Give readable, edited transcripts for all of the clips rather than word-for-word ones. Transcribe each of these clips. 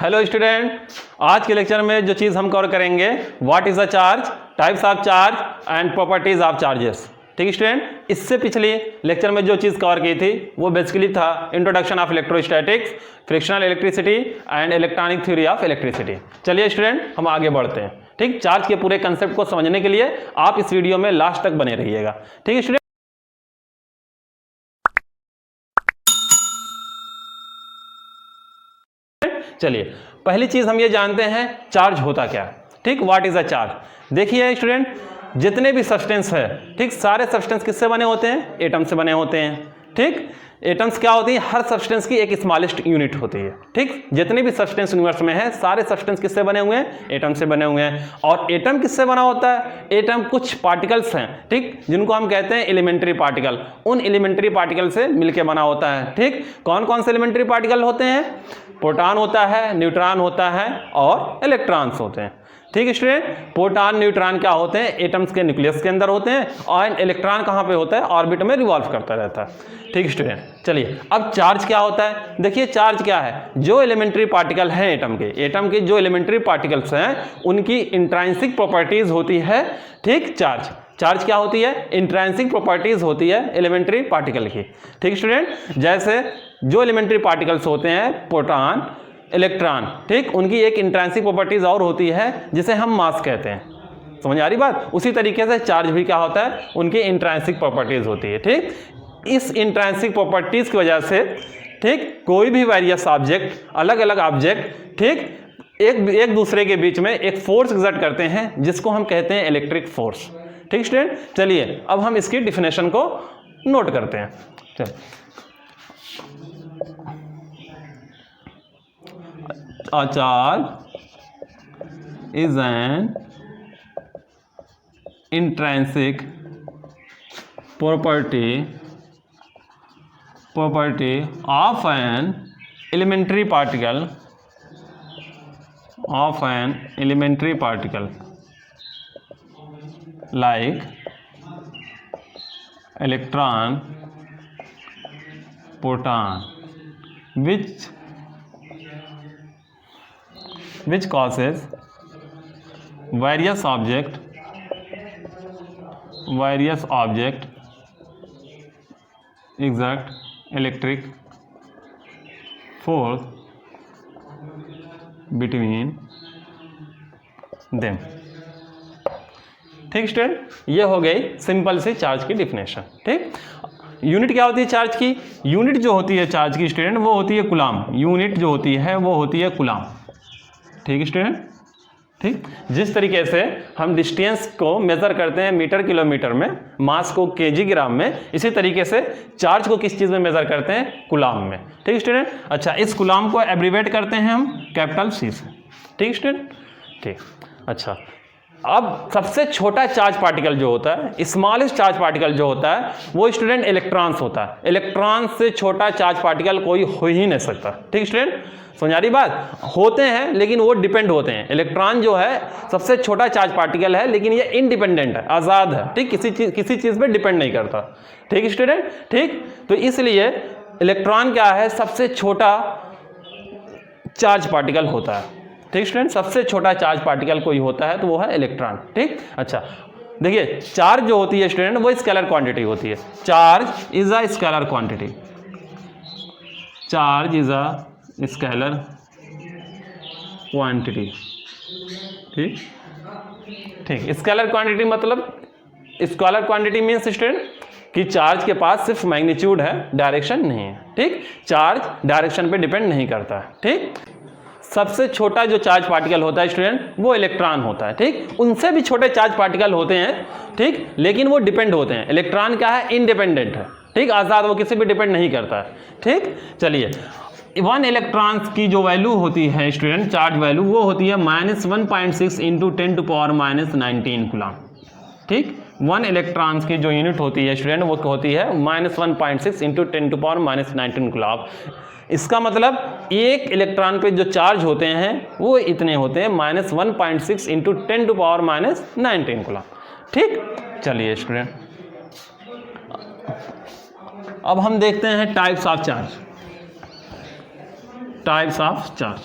Hello student, आज के lecture में जो चीज़ हम कवर करेंगे what is a charge, types of charge and properties of charges. ठीक स्टूडेंट, इससे पिछले लेक्चर में जो चीज़ कवर की थी वो बेसिकली था introduction of electrostatics, frictional electricity and electronic theory of electricity. चलिए स्टूडेंट, हम आगे बढ़ते हैं। ठीक, चार्ज के पूरे कंसेप्ट को समझने के लिए आप इस वीडियो में लास्ट तक बने रहिएगा। ठीक है स्टूडेंट, चलिए पहली चीज हम ये जानते हैं चार्ज होता क्या। ठीक, व्हाट इज अ चार्ज। देखिए स्टूडेंट, जितने भी सब्सटेंस है, ठीक, सारे सब्सटेंस किससे बने होते हैं? एटम से बने होते हैं। ठीक, एटम्स क्या होती है? हर सब्सटेंस की एक स्मॉलेस्ट यूनिट होती है। ठीक, जितने भी सब्सटेंस यूनिवर्स में है सारे सब्सटेंस किससे बने हुए हैं? एटम से बने हुए हैं। और एटम किससे बना होता है? एटम कुछ पार्टिकल्स हैं, ठीक, जिनको हम कहते हैं एलिमेंट्री पार्टिकल। उन एलिमेंट्री पार्टिकल से मिलकर बना होता है। ठीक, कौन कौन से एलिमेंट्री पार्टिकल होते हैं? प्रोटॉन होता है, न्यूट्रॉन होता है और इलेक्ट्रॉन्स होते हैं। ठीक स्टूडेंट, प्रोटॉन न्यूट्रॉन क्या होते हैं? एटम्स के न्यूक्लियस के अंदर होते हैं और इलेक्ट्रॉन कहाँ पे होता है? ऑर्बिट में रिवॉल्व करता रहता है। ठीक स्टूडेंट, चलिए अब चार्ज क्या होता है। देखिए चार्ज क्या है? जो एलिमेंट्री पार्टिकल हैं एटम के जो एलिमेंट्री पार्टिकल्स हैं उनकी इंट्रांसिक प्रॉपर्टीज होती है। ठीक, चार्ज क्या होती है? इंट्रांसिक प्रॉपर्टीज होती है एलिमेंट्री पार्टिकल की। ठीक स्टूडेंट, जैसे जो एलिमेंट्री पार्टिकल्स होते हैं प्रोटॉन, इलेक्ट्रॉन, ठीक, उनकी एक इंट्रांसिक प्रॉपर्टीज और होती है जिसे हम मास कहते हैं। समझ आ रही बात? उसी तरीके से चार्ज भी क्या होता है? उनकी इंट्रांसिक प्रॉपर्टीज होती है। ठीक, इस इंट्रांसिक प्रॉपर्टीज की वजह से, ठीक, कोई भी वेरियस ऑब्जेक्ट, अलग अलग ऑब्जेक्ट, ठीक, एक दूसरे के बीच में एक फोर्स एक्सर्ट करते हैं जिसको हम कहते हैं इलेक्ट्रिक फोर्स। ठीक स्टूडेंट, चलिए अब हम इसकी डिफिनेशन को नोट करते हैं। चलिए, a charge is an intrinsic property of an elementary particle like electron, proton, which causes various object exert electric force between them। ठीक स्टूडेंट, ये हो गई सिंपल सी चार्ज की डिफिनेशन। ठीक, यूनिट क्या होती है चार्ज की? यूनिट जो होती है चार्ज की स्टूडेंट वो होती है कूलम। यूनिट जो होती है वो होती है कूलम। ठीक स्टूडेंट, ठीक, जिस तरीके से हम डिस्टेंस को मेजर करते हैं मीटर किलोमीटर में, मास को केजी ग्राम में, इसी तरीके से चार्ज को किस चीज में मेजर करते हैं? कूलम में। ठीक स्टूडेंट, अच्छा, इस कूलम को एब्रीवेट करते हैं हम कैपिटल सी से। ठीक स्टूडेंट, ठीक, अच्छा, अब सबसे छोटा चार्ज पार्टिकल जो होता है, स्मॉलेस्ट चार्ज पार्टिकल जो होता है वो स्टूडेंट इलेक्ट्रॉन्स होता है। इलेक्ट्रॉन से छोटा चार्ज पार्टिकल कोई हो ही नहीं सकता। ठीक स्टूडेंट, समझ आ रही बात? होते हैं लेकिन वो डिपेंड होते हैं। इलेक्ट्रॉन जो है सबसे छोटा चार्ज पार्टिकल है लेकिन ये इंडिपेंडेंट है, आज़ाद है। ठीक, किसी चीज़ पे डिपेंड नहीं करता। ठीक स्टूडेंट, ठीक, तो इसलिए इलेक्ट्रॉन क्या है? सबसे छोटा चार्ज पार्टिकल होता है। ठीक स्टूडेंट, सबसे छोटा चार्ज पार्टिकल कोई होता है तो वो है इलेक्ट्रॉन। ठीक, अच्छा, देखिए चार्ज जो होती है स्टूडेंट वो स्केलर क्वांटिटी होती है। Charge is a scalar quantity. Charge is a scalar quantity. ठीक, ठीक, स्केलर क्वांटिटी मतलब, स्केलर क्वांटिटी मीन्स स्टूडेंट कि चार्ज के पास सिर्फ मैग्नीट्यूड है, डायरेक्शन नहीं है। ठीक, चार्ज डायरेक्शन पे डिपेंड नहीं करता है। ठीक, सबसे छोटा जो चार्ज पार्टिकल होता है स्टूडेंट वो इलेक्ट्रॉन होता है। ठीक, उनसे भी छोटे चार्ज पार्टिकल होते हैं, ठीक, लेकिन वो डिपेंड होते हैं। इलेक्ट्रॉन क्या है? इंडिपेंडेंट है। ठीक, आज़ाद, वो किसी पे डिपेंड नहीं करता है। ठीक, चलिए, 1 इलेक्ट्रॉन की जो वैल्यू होती है स्टूडेंट, चार्ज वैल्यू, वो होती है -1.6 इंटू 10⁻⁻19 कूलम। ठीक, 1 इलेक्ट्रॉन्स की जो यूनिट होती है स्टूडेंट वो होती है -1.6 इंटू 10⁻⁻19 कूलम। इसका मतलब एक इलेक्ट्रॉन पे जो चार्ज होते हैं वो इतने होते हैं, -1.6 इंटू 10⁻⁻19 कूलम। ठीक, चलिए स्टूडेंट, अब हम देखते हैं types of charge. Types of charge.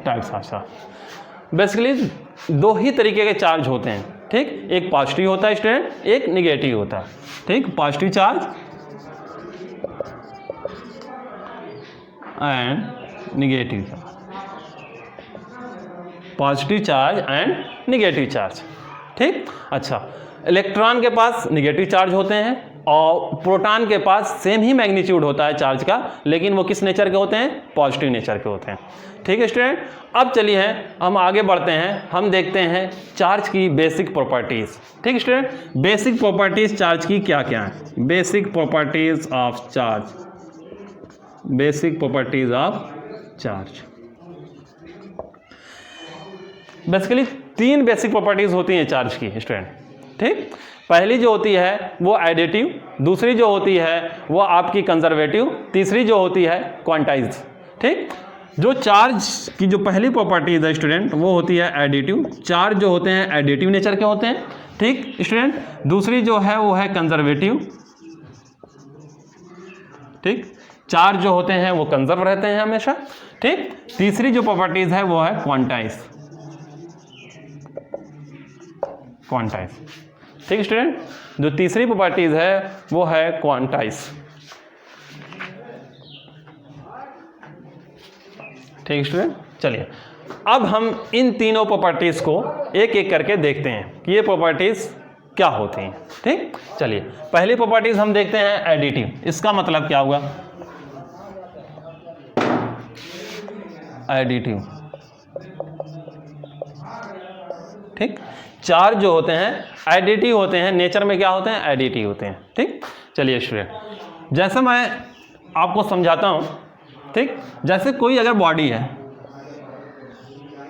Types of charge. Basically दो ही तरीके के चार्ज होते हैं, ठीक, एक पॉजिटिव होता है स्टूडेंट, एक निगेटिव होता है, ठीक, positive charge and negative charge, positive charge and negative charge, ठीक। अच्छा, इलेक्ट्रॉन के पास निगेटिव चार्ज होते हैं और प्रोटॉन के पास सेम ही मैग्नीट्यूड होता है चार्ज का, लेकिन वो किस नेचर के होते हैं, पॉजिटिव नेचर के होते हैं, ठीक है स्टूडेंट। अब चलिए हम आगे बढ़ते हैं, हम देखते हैं चार्ज की बेसिक प्रॉपर्टीज, ठीक स्टूडेंट। बेसिक प्रॉपर्टीज चार्ज की क्या क्या है, basic properties of charge, basic properties of charge. Basically तीन बेसिक प्रॉपर्टीज होती हैं चार्ज की स्टूडेंट, ठीक। पहली जो होती है वो एडिटिव, दूसरी जो होती है वो आपकी कंजर्वेटिव, तीसरी जो होती है क्वांटाइज, ठीक। जो चार्ज की जो पहली प्रॉपर्टीज है स्टूडेंट वो होती है एडिटिव, चार्ज जो होते हैं एडिटिव नेचर के होते हैं, ठीक स्टूडेंट। दूसरी जो है वो है कंजर्वेटिव, ठीक, चार्ज जो होते हैं वो कंजर्व रहते हैं हमेशा, ठीक। तीसरी जो प्रॉपर्टीज है वो है क्वांटाइज, क्वांटाइज, ठीक स्टूडेंट। जो तीसरी प्रॉपर्टीज है वो है क्वांटाइज, ठीक स्टूडेंट। चलिए अब हम इन तीनों प्रॉपर्टीज को एक एक करके देखते हैं कि ये प्रॉपर्टीज क्या होती हैं, ठीक। चलिए पहली प्रॉपर्टीज हम देखते हैं एडिटिव, इसका मतलब क्या हुआ, एडिटिव, ठीक। चार्ज जो होते हैं एडिटिव होते हैं, नेचर में क्या होते हैं, एडिटिव होते हैं, ठीक। चलिए स्टूडेंट जैसे मैं आपको समझाता हूं, ठीक। जैसे कोई अगर बॉडी है,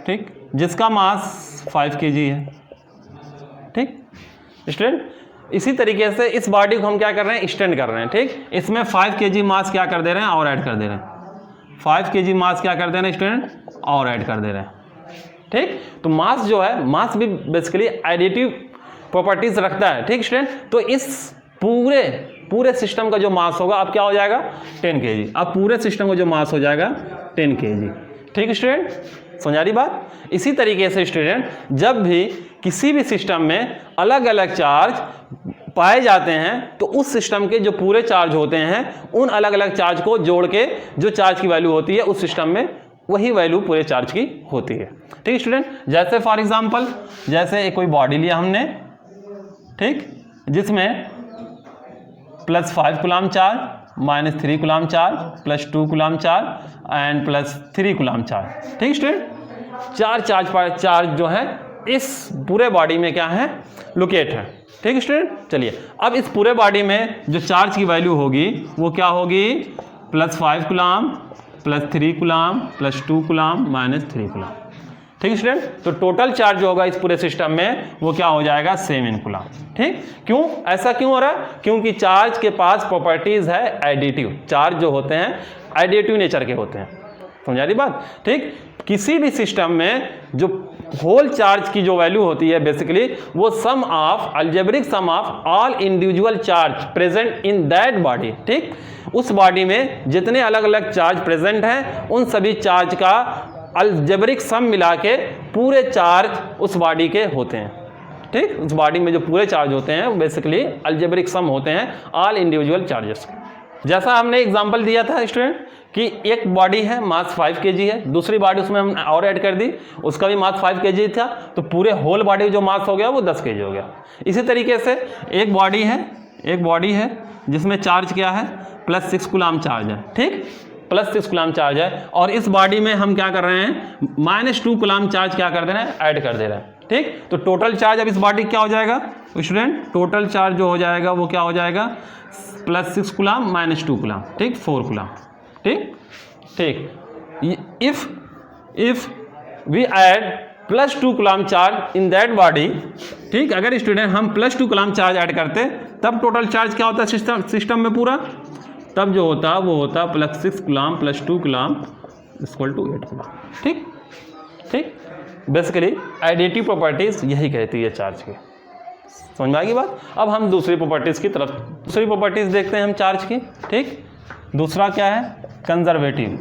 ठीक, जिसका मास 5 kg है, ठीक स्टूडेंट। इसी तरीके से इस बॉडी को हम क्या कर रहे हैं, एक्सटेंड कर रहे हैं, ठीक। इसमें 5 kg मास क्या कर दे रहे हैं, और ऐड कर दे रहे हैं, 5 kg मास क्या कर दे रहे हैं स्टूडेंट, और ऐड कर दे रहे हैं, ठीक। तो मास जो है, मास भी बेसिकली एडिटिव प्रॉपर्टीज रखता है, ठीक स्टूडेंट। तो इस पूरे सिस्टम का जो मास होगा अब क्या हो जाएगा, 10 kg। अब पूरे सिस्टम का जो मास हो जाएगा 10 kg, ठीक स्टूडेंट, समझ आ रही बात। इसी तरीके से स्टूडेंट जब भी किसी भी सिस्टम में अलग अलग चार्ज पाए जाते हैं तो उस सिस्टम के जो पूरे चार्ज होते हैं उन अलग अलग चार्ज को जोड़ के जो चार्ज की वैल्यू होती है उस सिस्टम में वही वैल्यू पूरे चार्ज की होती है, ठीक स्टूडेंट। जैसे फॉर एग्जांपल जैसे कोई बॉडी लिया हमने, ठीक, जिसमें +5 coulomb charge, -3 coulomb charge, +2 coulomb charge and +3 coulomb charge, ठीक स्टूडेंट। चार चार्ज जो है इस पूरे बॉडी में क्या है, लोकेट है, ठीक स्टूडेंट। चलिए अब इस पूरे बॉडी में जो चार्ज की वैल्यू होगी वो क्या होगी, +5 कूलम, +3 कूलम, +2 कूलम, -3 कूलम, ठीक स्टूडेंट। तो टोटल चार्ज जो होगा इस पूरे सिस्टम में वो क्या हो जाएगा, 7 कूलम, ठीक। क्यों, ऐसा क्यों हो रहा है, क्योंकि चार्ज के पास प्रॉपर्टीज है एडिटिव, चार्ज जो होते हैं एडिटिव नेचर के होते हैं, समझा रही बात, ठीक। किसी भी सिस्टम में जो होल चार्ज की जो वैल्यू होती है बेसिकली वो sum of algebraic sum of all individual charge present in that body, ठीक। उस बॉडी में जितने अलग अलग चार्ज प्रेजेंट हैं उन सभी चार्ज का अलजेब्रिक सम मिला के पूरे चार्ज उस बॉडी के होते हैं, ठीक। उस बॉडी में जो पूरे चार्ज होते हैं बेसिकली अलजेब्रिक सम होते हैं ऑल इंडिविजुअल चार्जेस। जैसा हमने एग्जांपल दिया था स्टूडेंट कि एक बॉडी है मास 5 kg है, दूसरी बॉडी उसमें हम और ऐड कर दी, उसका भी मास 5 kg था, तो पूरे होल बॉडी जो मास हो गया वो 10 kg हो गया। इसी तरीके से एक बॉडी है जिसमें चार्ज क्या है, +6 कूलम चार्ज है, ठीक, +6 कूलम चार्ज है, और इस बॉडी में हम क्या कर रहे हैं, -2 कूलम चार्ज क्या कर दे रहे हैं, ऐड कर दे रहे हैं, ठीक। तो टोटल चार्ज अब इस बॉडी क्या हो जाएगा स्टूडेंट, टोटल चार्ज जो हो जाएगा वो क्या हो जाएगा, +6 कूलम -2 कूलम, ठीक, 4 कूलम, ठीक। If we add +2 coulomb charge in that body, ठीक, अगर स्टूडेंट हम +2 कूलम चार्ज ऐड करते तब टोटल चार्ज क्या होता है सिस्टम में पूरा, तब जो होता वो होता +6 कूलम +2 कूलम = 8 कूलम, ठीक, ठीक। बेसिकली एडिटिव प्रॉपर्टीज यही कहती है चार्ज की, समझ में आएगी बात। अब हम दूसरी प्रॉपर्टीज देखते हैं हम चार्ज की, ठीक। दूसरा क्या है, कंजर्वेटिव,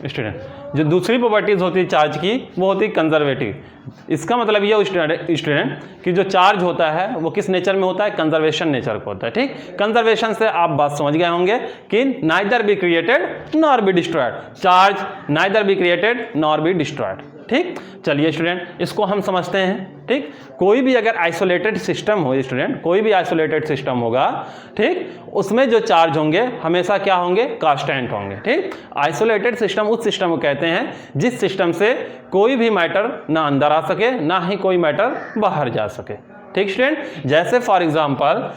स्टूडेंट, जो दूसरी प्रॉपर्टीज़ होती है चार्ज की वो होती है कंजर्वेटिव। इसका मतलब ये स्टूडेंट कि जो चार्ज होता है वो किस नेचर में होता है, कंजर्वेशन नेचर का होता है। ठीक, कंजर्वेशन से आप बात समझ गए होंगे कि neither be created nor be destroyed, charge neither be created nor be destroyed. ठीक, चलिए स्टूडेंट इसको हम समझते हैं। ठीक, कोई भी अगर आइसोलेटेड सिस्टम हो स्टूडेंट, कोई भी आइसोलेटेड सिस्टम होगा, ठीक, उसमें जो चार्ज होंगे हमेशा क्या होंगे, कांस्टेंट होंगे। ठीक, आइसोलेटेड सिस्टम उस सिस्टम को कहते हैं जिस सिस्टम से कोई भी मैटर ना अंदर आ सके ना ही कोई मैटर बाहर जा सके। ठीक स्टूडेंट, जैसे फॉर एग्जांपल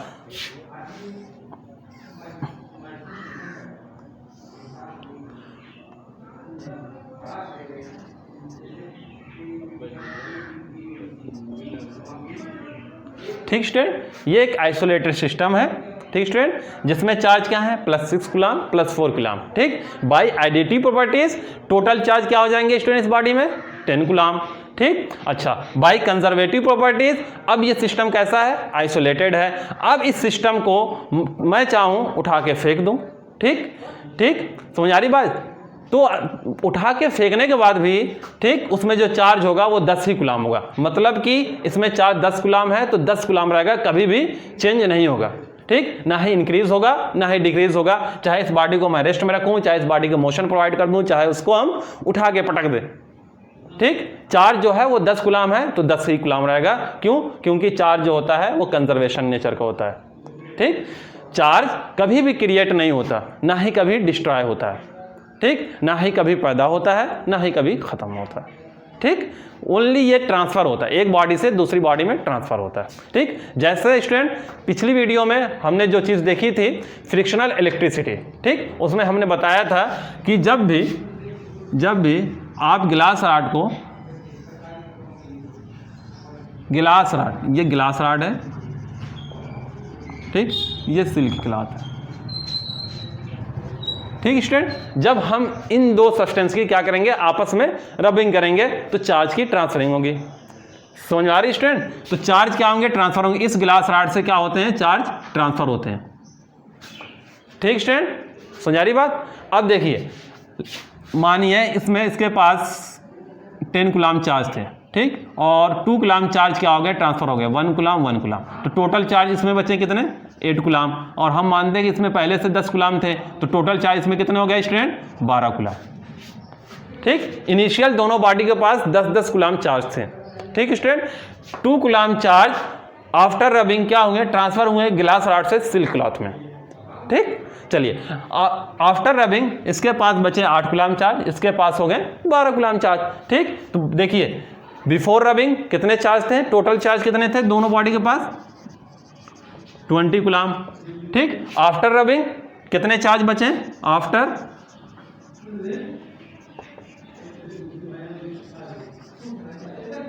ठीक स्टूडेंट, ये एक आइसोलेटेड सिस्टम है। ठीक स्टूडेंट, जिसमें चार्ज क्या है, +6 कूलम +4 कूलम। ठीक, by additive properties total charge क्या हो जाएंगे स्टूडेंट इस बॉडी में, 10 कूलम। ठीक, अच्छा, बाय कंजर्वेटिव प्रॉपर्टीज अब ये सिस्टम कैसा है, आइसोलेटेड है। अब इस सिस्टम को मैं चाहूं उठा के फेंक दूं। ठीक ठीक, समझ आ रही बात। तो उठा के फेंकने के बाद भी ठीक उसमें जो चार्ज होगा वो 10 ही कूलम होगा, मतलब कि इसमें चार्ज 10 कूलम है तो 10 कूलम रहेगा, कभी भी चेंज नहीं होगा। ठीक, ना ही इंक्रीज होगा ना ही डिक्रीज होगा, चाहे इस बॉडी को मैं रेस्ट में रखूं, चाहे इस बॉडी को मोशन प्रोवाइड कर दूं, चाहे उसको हम उठा के पटक दें। ठीक, चार्ज जो है वो 10 कूलम है तो 10 ही कूलम रहेगा। क्यों, क्योंकि चार्ज जो होता है वो कंजर्वेशन नेचर का होता है। ठीक, चार्ज कभी भी क्रिएट नहीं होता, ना ही कभी डिस्ट्रॉय होता है। ठीक, ना ही कभी पैदा होता है ना ही कभी खत्म होता है। ठीक, ओनली ये ट्रांसफर होता है, एक बॉडी से दूसरी बॉडी में ट्रांसफर होता है। ठीक, जैसे स्टूडेंट पिछली वीडियो में हमने जो चीज़ देखी थी फ्रिक्शनल इलेक्ट्रिसिटी, ठीक, उसमें हमने बताया था कि जब भी आप गिलास रॉड को, गिलास रॉड, ये गिलास रॉड है, ठीक, ये सिल्क क्लॉथ है। ठीक स्टूडेंट, जब हम इन दो सब्सटेंस की क्या करेंगे, आपस में रबिंग करेंगे तो चार्ज की ट्रांसफरिंग होगी। समझ आ रही स्टूडेंट, तो चार्ज क्या होंगे, ट्रांसफर होंगे। इस गिलास रॉड से क्या होते हैं, चार्ज ट्रांसफर होते हैं। ठीक स्टूडेंट, समझ आ रही बात। अब देखिए, मानिए इसमें इसके पास 10 कूलम चार्ज थे, ठीक, और 2 कूलम चार्ज क्या हो गया, ट्रांसफर हो गया, 1 कूलम। तो टोटल चार्ज इसमें बचे कितने, 8 कूलम, और हम मानते हैं कि इसमें पहले से 10 कूलम थे तो टोटल चार्ज इसमें कितने हो गए स्टूडेंट, 12 कूलम। ठीक, इनिशियल दोनों बॉडी के पास 10-10 कूलम चार्ज थे। ठीक student, 2 coulomb charge after rubbing क्या हुए, ट्रांसफर हुए गिलास रॉड से सिल्क क्लॉथ में। ठीक, चलिए आफ्टर रबिंग इसके पास बचे 8 कूलम चार्ज, इसके पास हो गए 12 कूलम चार्ज। ठीक, तो देखिए बिफोर रबिंग कितने चार्ज थे, टोटल चार्ज कितने थे दोनों बॉडी के पास, 20 कूलम। ठीक, आफ्टर रबिंग कितने चार्ज बचे, आफ्टर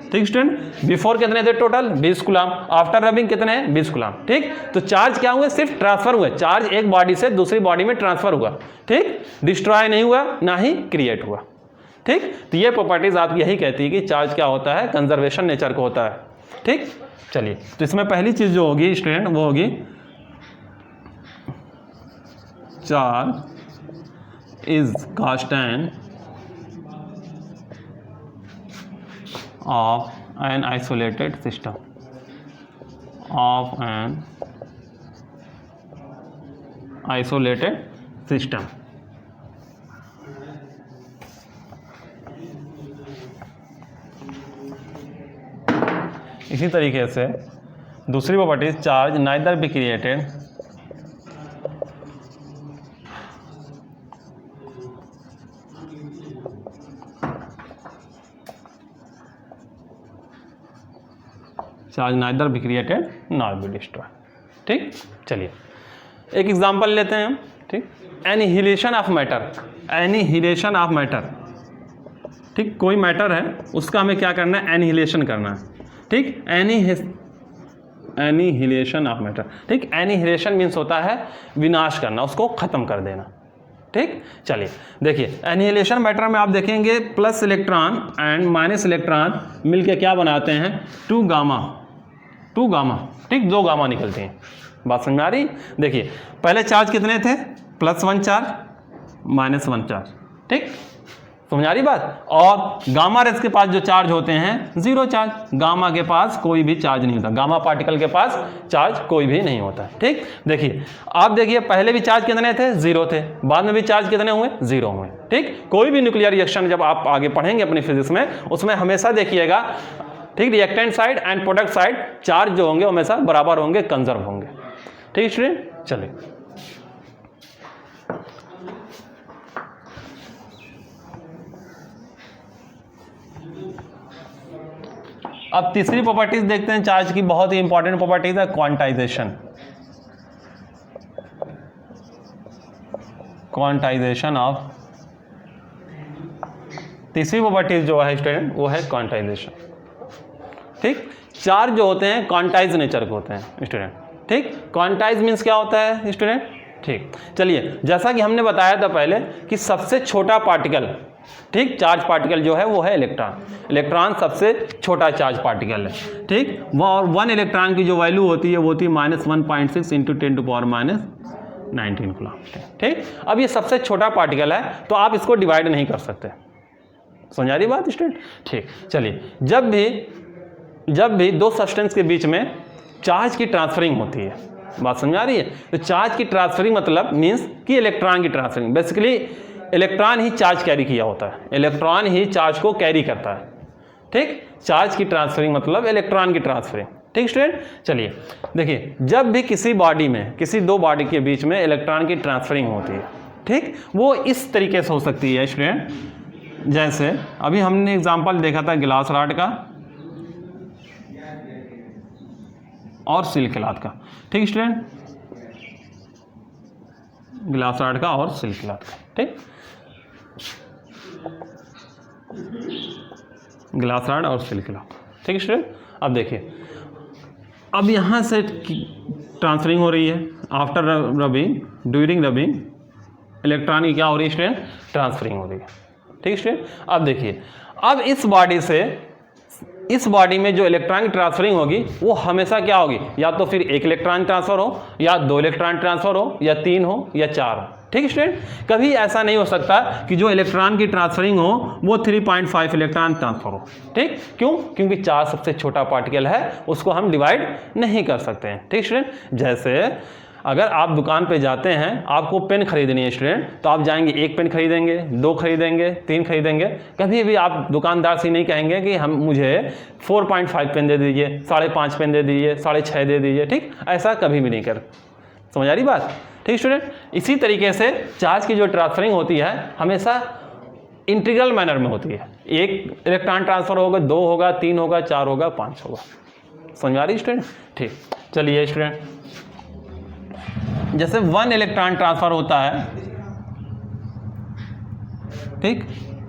ठीक स्टूडेंट, बिफोर कितने थे टोटल, 20 कूलम, आफ्टर रबिंग कितने हैं, 20 कूलम। ठीक, तो चार्ज क्या हुए, सिर्फ ट्रांसफर हुए, चार्ज एक बॉडी से दूसरी बॉडी में ट्रांसफर हुआ। ठीक, डिस्ट्रॉय नहीं हुआ ना ही क्रिएट हुआ। ठीक, तो ये प्रॉपर्टीज आप यही कहती है कि चार्ज क्या होता है, कंजर्वेशन नेचर का होता है। ठीक, चलिए तो इसमें पहली चीज जो होगी स्टूडेंट वो होगी charge is constant of an isolated system, of an isolated system। इसी तरीके से दूसरी property, charge neither be created charge neither be created nor be destroy. ठीक, चलिए एक एग्जांपल लेते हैं हम। ठीक, annihilation of matter, annihilation of matter. ठीक, कोई मैटर है उसका हमें क्या करना है, एनिहिलेशन करना है। ठीक, एनिहिलेशन ऑफ मैटर। ठीक, एनिहिलेशन मीन्स होता है विनाश करना, उसको खत्म कर देना। ठीक, चलिए देखिए एनिहिलेशन मैटर में आप देखेंगे plus electron and minus electron मिलके क्या बनाते हैं, 2 गामा। ठीक, 2 गामा निकलते हैं। बात समझ में आ रही। देखिए पहले चार्ज कितने थे, +1 चार्ज -1 चार्ज। ठीक, समझ आ रही बात। और गामा रेस के पास जो चार्ज होते हैं जीरो चार्ज, गामा के पास कोई भी चार्ज नहीं होता, गामा पार्टिकल के पास चार्ज कोई भी नहीं होता। ठीक, देखिए आप देखिए पहले भी चार्ज कितने थे, जीरो थे, बाद में भी चार्ज कितने हुए, जीरो हुए। ठीक, कोई भी न्यूक्लियर रिएक्शन जब आप आगे पढ़ेंगे अपनी फिजिक्स में, उसमें हमेशा देखिएगा, ठीक, reactant side and product side charge जो होंगे हमेशा बराबर होंगे, कंजर्व होंगे। ठीक स्टूडेंट, चलिए अब तीसरी प्रॉपर्टीज देखते हैं चार्ज की, बहुत ही इंपॉर्टेंट प्रॉपर्टीज है क्वांटाइजेशन। क्वांटाइजेशन ऑफ, तीसरी प्रॉपर्टीज जो है स्टूडेंट वो है क्वांटाइजेशन। ठीक, चार्ज जो होते हैं क्वांटाइज नेचर के होते हैं स्टूडेंट। ठीक, क्वांटाइज मीन्स क्या होता है स्टूडेंट। ठीक, चलिए जैसा कि हमने बताया था पहले कि सबसे छोटा पार्टिकल, ठीक, चार्ज पार्टिकल जो है वो है इलेक्ट्रॉन। इलेक्ट्रॉन सबसे छोटा चार्ज पार्टिकल है। ठीक, वो और 1 इलेक्ट्रॉन की जो वैल्यू होती है वो होती है -1.6 × 10⁻⁹ कूलम। ठीक, अब ये सबसे छोटा पार्टिकल है तो आप इसको डिवाइड नहीं कर सकते। समझ आ रही बात स्टूडेंट। ठीक, चलिए जब भी दो सब्सटेंस के बीच में चार्ज की ट्रांसफरिंग होती है, बात समझ आ रही है, तो चार्ज की ट्रांसफरिंग मतलब मीन्स कि इलेक्ट्रॉन की ट्रांसफरिंग, बेसिकली इलेक्ट्रॉन ही चार्ज कैरी किया होता है, इलेक्ट्रॉन ही चार्ज को कैरी करता है। ठीक, चार्ज की ट्रांसफरिंग मतलब इलेक्ट्रॉन की ट्रांसफरिंग। ठीक स्टूडेंट, चलिए देखिए जब भी किसी बॉडी में, किसी दो बॉडी के बीच में इलेक्ट्रॉन की ट्रांसफरिंग होती है, ठीक, वो इस तरीके से हो सकती है स्टूडेंट, जैसे अभी हमने एग्जांपल देखा था गिलास रॉड का और सिल्क क्लॉथ का। ठीक स्टूडेंट, गिलास रॉड का और सिल्क क्लॉथ का। ठीक, ग्लास रॉड और सिल्क क्लॉथ। ठीक स्टूडेंट, अब देखिए अब यहाँ से ट्रांसफरिंग हो रही है, after rubbing, during rubbing electron की क्या हो रही है स्टूडेंट, ट्रांसफरिंग हो रही है। ठीक स्टूडेंट, अब देखिए अब इस बॉडी से इस बॉडी में जो इलेक्ट्रॉन की ट्रांसफरिंग होगी वो हमेशा क्या होगी, या तो फिर एक इलेक्ट्रॉन ट्रांसफर हो, या दो इलेक्ट्रॉन ट्रांसफर हो, या तीन हो, या चार हो। ठीक स्टूडेंट, कभी ऐसा नहीं हो सकता कि जो इलेक्ट्रॉन की ट्रांसफरिंग हो वो 3.5 इलेक्ट्रॉन ट्रांसफर हो। ठीक, क्यों, क्योंकि चार्ज सबसे छोटा पार्टिकल है, उसको हम डिवाइड नहीं कर सकते हैं। ठीक स्टूडेंट, जैसे अगर आप दुकान पे जाते हैं, आपको पेन खरीदनी है स्टूडेंट, तो आप जाएंगे, एक पेन खरीदेंगे, दो खरीदेंगे, तीन खरीदेंगे, कभी भी आप दुकानदार से नहीं कहेंगे कि हम मुझे 4.5 पेन दे दीजिए, 5.5 पेन दे दीजिए, 6.5 दे दीजिए। ठीक, ऐसा कभी भी नहीं कर, समझ आ रही बात। ठीक स्टूडेंट, इसी तरीके से चार्ज की जो ट्रांसफरिंग होती है हमेशा इंटीग्रल मैनर में होती है, एक इलेक्ट्रॉन ट्रांसफर होगा, दो होगा, तीन होगा, चार होगा, पाँच होगा। समझ आ रही स्टूडेंट। ठीक, चलिए स्टूडेंट जैसे 1 इलेक्ट्रॉन ट्रांसफर होता है, ठीक,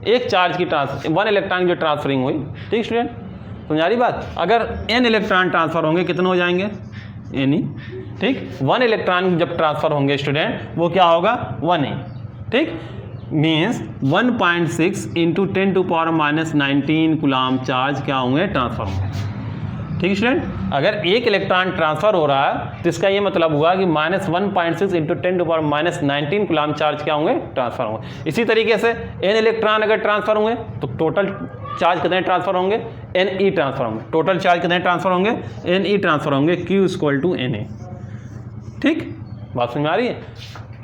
एक चार्ज की 1 इलेक्ट्रॉन की जो ट्रांसफरिंग हुई। ठीक स्टूडेंट, समझ आ रही बात। अगर n इलेक्ट्रॉन ट्रांसफर होंगे कितने हो जाएंगे, n। ठीक, 1 इलेक्ट्रॉन जब ट्रांसफर होंगे स्टूडेंट वो क्या होगा, 1 ठीक, मीन्स 1.6 × 10⁻⁹ कूलम चार्ज क्या होंगे, ट्रांसफर होंगे। ठीक स्टूडेंट, अगर एक इलेक्ट्रॉन ट्रांसफर हो रहा है तो इसका ये मतलब हुआ कि -1.6 × 10⁻⁹ कूलम चार्ज क्या होंगे, ट्रांसफर होंगे। इसी तरीके से n इलेक्ट्रॉन अगर ट्रांसफर होंगे तो टोटल चार्ज कितने ट्रांसफर होंगे, Ne ट्रांसफर होंगे। टोटल चार्ज कितने ट्रांसफर होंगे, Ne ट्रांसफर होंगे, Q = Na। ठीक, बात समझ में आ रही है।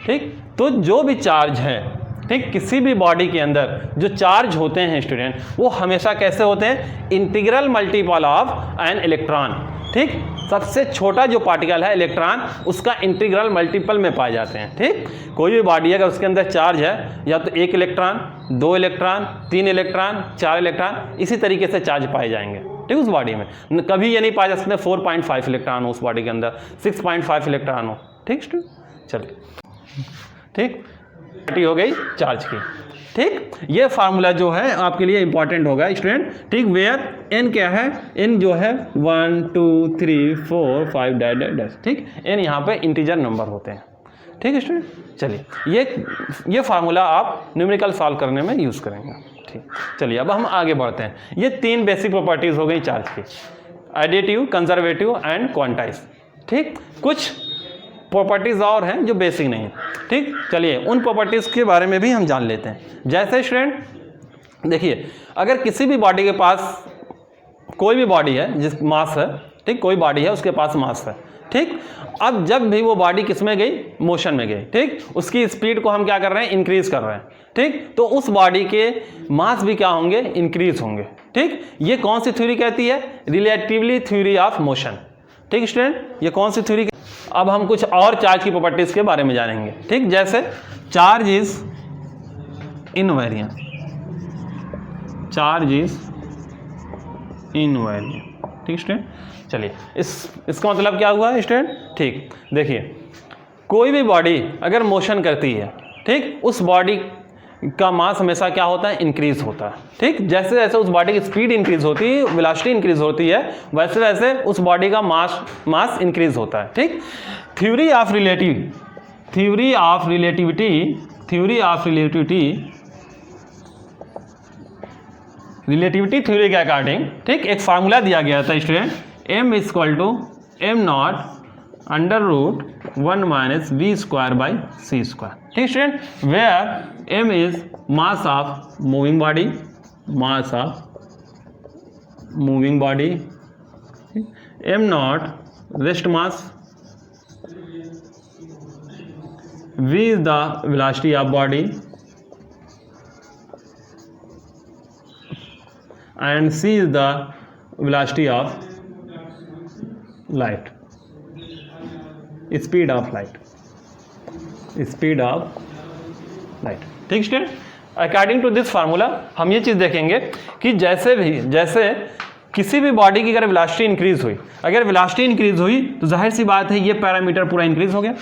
ठीक, तो जो भी चार्ज है, ठीक, किसी भी बॉडी के अंदर जो चार्ज होते हैं स्टूडेंट वो हमेशा कैसे होते हैं, integral multiple of an electron. ठीक, सबसे छोटा जो पार्टिकल है इलेक्ट्रॉन उसका इंटीग्रल मल्टीपल में पाए जाते हैं। ठीक, कोई भी बॉडी अगर उसके अंदर चार्ज है या तो एक इलेक्ट्रॉन, दो इलेक्ट्रॉन, तीन इलेक्ट्रॉन, चार इलेक्ट्रॉन, इसी तरीके से चार्ज पाए जाएंगे। ठीक, उस बॉडी में कभी ये नहीं पाया जा सकते 4.5 इलेक्ट्रॉन हो उस बॉडी के अंदर, 6.5 इलेक्ट्रॉन हो। ठीक स्टूडेंट, चलिए ठीक हो गई चार्ज की। ठीक, ये फार्मूला जो है आपके लिए इंपॉर्टेंट होगा स्टूडेंट। ठीक, वेयर n क्या है, n जो है 1 2 3 4 5 डैश। ठीक, n यहाँ पे इंटीजर नंबर होते हैं। ठीक है स्टूडेंट, चलिए ये फार्मूला आप न्यूमेरिकल सॉल्व करने में यूज़ करेंगे। ठीक, चलिए अब हम आगे बढ़ते हैं। ये तीन बेसिक प्रॉपर्टीज़ हो गई चार्ज की, एडिटिव, कंजर्वेटिव एंड क्वांटाइज। ठीक, कुछ प्रॉपर्टीज़ और हैं जो बेसिक नहीं। ठीक, चलिए उन प्रॉपर्टीज़ के बारे में भी हम जान लेते हैं। जैसे स्टूडेंट देखिए अगर किसी भी बॉडी के पास, कोई भी बॉडी है जिस मास है, ठीक, कोई बॉडी है उसके पास मास है, ठीक। अब जब भी वो बॉडी किस में गई, मोशन में गई, ठीक, उसकी स्पीड को हम क्या कर रहे हैं, इंक्रीज कर रहे हैं, ठीक। तो उस बॉडी के मास भी क्या होंगे, इंक्रीज होंगे, ठीक। ये कौन सी थ्योरी कहती है, रिलेटिवली थ्योरी ऑफ मोशन, ठीक स्टूडेंट, ये कौन सी थ्योरी। अब हम कुछ और चार्ज की प्रॉपर्टीज के बारे में जानेंगे, ठीक। जैसे charge is invariant, charge is invariant, ठीक स्टूडेंट। चलिए इसका मतलब क्या हुआ स्टूडेंट, ठीक। देखिए कोई भी बॉडी अगर मोशन करती है, ठीक, उस बॉडी का मास हमेशा क्या होता है, इंक्रीज होता है, ठीक। जैसे जैसे उस बॉडी की स्पीड इंक्रीज होती है, वेलोसिटी इंक्रीज होती है, वैसे वैसे उस बॉडी का मास इंक्रीज होता है, ठीक। थ्योरी ऑफ रिलेटिविटी थ्योरी के अकॉर्डिंग, ठीक, एक फार्मूला दिया गया था student, m equal to m not under root 1 minus v square by c square, ठीक student, where m is mass of moving body, mass of moving body, m not rest mass, v is the velocity of body and c is the velocity of light, speed of light, ठीक student. According to this formula हम ये चीज़ देखेंगे कि जैसे किसी भी body की अगर वेलोसिटी इंक्रीज हुई, अगर वेलोसिटी इंक्रीज हुई तो जाहिर सी बात है ये पैरामीटर पूरा इंक्रीज हो गया,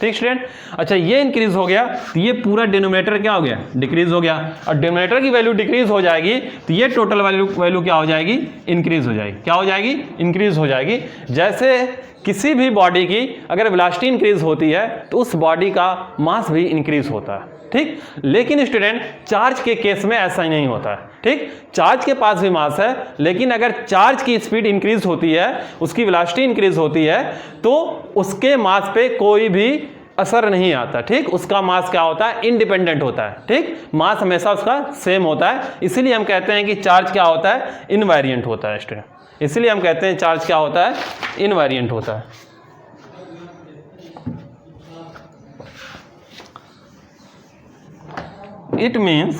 ठीक स्टूडेंट। अच्छा ये इंक्रीज हो गया तो ये पूरा डिनोमिनेटर क्या हो गया, डिक्रीज हो गया, और डिनोमिनेटर की वैल्यू डिक्रीज हो जाएगी तो ये टोटल वैल्यू क्या हो जाएगी, इंक्रीज हो जाएगी, क्या हो जाएगी, इंक्रीज हो जाएगी। जैसे किसी भी बॉडी की अगर वेलोसिटी इंक्रीज होती है तो उस बॉडी का मास भी इंक्रीज होता है, ठीक। लेकिन स्टूडेंट चार्ज के केस में ऐसा ही नहीं होता है, ठीक। चार्ज के पास भी मास है, लेकिन अगर चार्ज की स्पीड इंक्रीज होती है, उसकी वेलोसिटी इंक्रीज होती है, तो उसके मास पे कोई भी असर नहीं आता, ठीक। उसका मास क्या होता है, इंडिपेंडेंट होता है, ठीक। मास हमेशा उसका सेम होता है, इसीलिए हम कहते हैं कि चार्ज क्या होता है, इनवेरिएंट होता है स्टूडेंट। इसीलिए हम कहते हैं चार्ज क्या होता है, इनवेरिएंट होता है। It means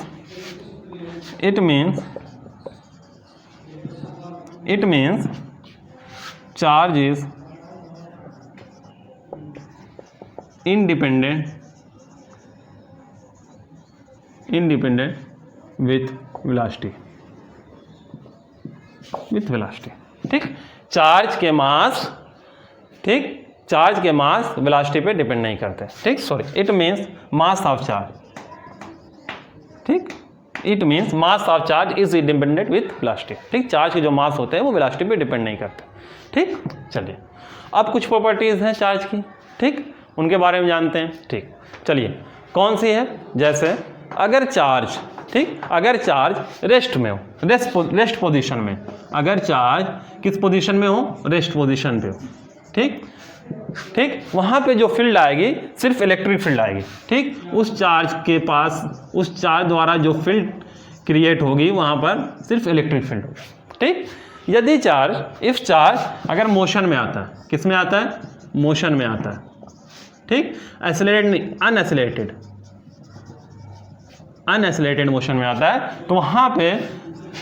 charge is independent with velocity, ठीक। चार्ज के मास, ठीक, चार्ज के मास वेलोसिटी पे डिपेंड नहीं करते, ठीक। Sorry, it means mass of charge, ठीक, it means mass of charge is independent with velocity, ठीक। चार्ज के जो मास होते हैं वो वेलोसिटी पे डिपेंड नहीं करते, ठीक। चलिए अब कुछ प्रॉपर्टीज हैं चार्ज की, ठीक, उनके बारे में जानते हैं, ठीक। चलिए कौन सी है, जैसे अगर चार्ज, ठीक, अगर चार्ज रेस्ट में हो, रेस्ट पोजीशन में, अगर चार्ज किस पोजीशन में हो, रेस्ट पोजीशन पे हो, ठीक, ठीक, वहाँ पे जो फील्ड आएगी सिर्फ इलेक्ट्रिक फील्ड आएगी, ठीक। उस चार्ज के पास, उस चार्ज द्वारा जो फील्ड क्रिएट होगी वहाँ पर सिर्फ इलेक्ट्रिक फील्ड होगी, ठीक। यदि चार्ज, इफ चार्ज अगर मोशन में आता है, किस में आता है, मोशन में आता है, ठीक, एक्सेलरेटेड नहीं, अनएक्सेलरेटेड मोशन में आता है, तो वहाँ पे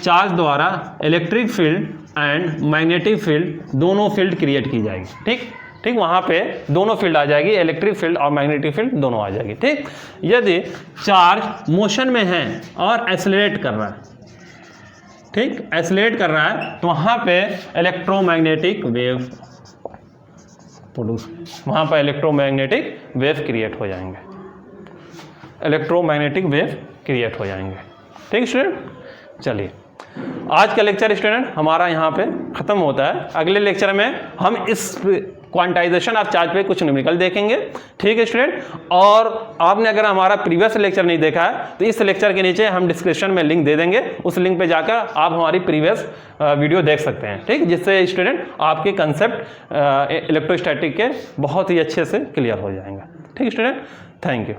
चार्ज द्वारा electric field and magnetic field दोनों फील्ड क्रिएट की जाएगी, ठीक, ठीक। वहाँ पे दोनों फील्ड आ जाएगी, इलेक्ट्रिक फील्ड और मैग्नेटिक फील्ड दोनों आ जाएगी, ठीक। यदि चार्ज मोशन में है और एक्सेलरेट कर रहा है, ठीक, एक्सेलरेट कर रहा है, तो वहाँ पे इलेक्ट्रोमैग्नेटिक वेव प्रोड्यूस, वहाँ पर इलेक्ट्रोमैग्नेटिक वेव क्रिएट हो जाएंगे, इलेक्ट्रोमैग्नेटिक वेव क्रिएट हो जाएंगे, ठीक स्टूडेंट। चलिए आज का लेक्चर स्टूडेंट हमारा यहाँ पे ख़त्म होता है। अगले लेक्चर में हम इस क्वांटाइजेशन ऑफ चार्ज पे कुछ न्यूमेरिकल देखेंगे, ठीक है स्टूडेंट। और आपने अगर हमारा प्रीवियस लेक्चर नहीं देखा है तो इस लेक्चर के नीचे हम डिस्क्रिप्शन में लिंक दे देंगे, उस लिंक पे जाकर आप हमारी प्रीवियस वीडियो देख सकते हैं, ठीक, जिससे स्टूडेंट आपके कंसेप्ट इलेक्ट्रोस्टैटिक के बहुत ही अच्छे से क्लियर हो जाएंगे, ठीक स्टूडेंट। Thank you.